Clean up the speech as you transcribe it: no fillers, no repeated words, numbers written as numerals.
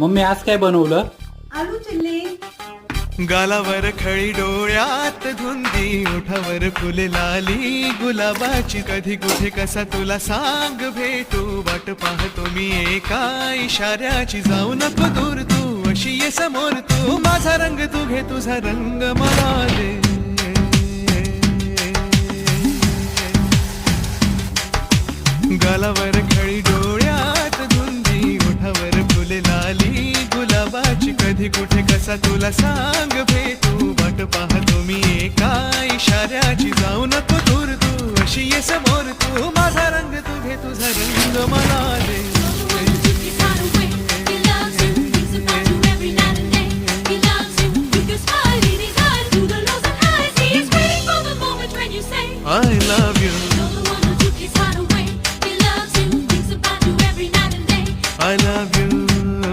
Mummy आज काय बनवलं? आलू चिल्ली. गालावर खळी डोळ्यात धुंदी ओठावर फुले लाली गुलाबाची कधी कुठे कसा तुला सांग भेटू वाट पाहतो मी एका इशाऱ्याची जाऊ नको दूर तू अशी ये समोर तू माझा रंग तू घे तुझा रंग मला दे गालावर खळी डोळ्यात धुंदी ओठावर फुले लाली गुलाबाची कधी कुठे कसा तुला सांग भेटू वाट पाहतो मी एका इशाऱ्याची जाऊ नको दूर तू अशी ये समोर तू माझा रंग तू घे तुझा रंग मला दे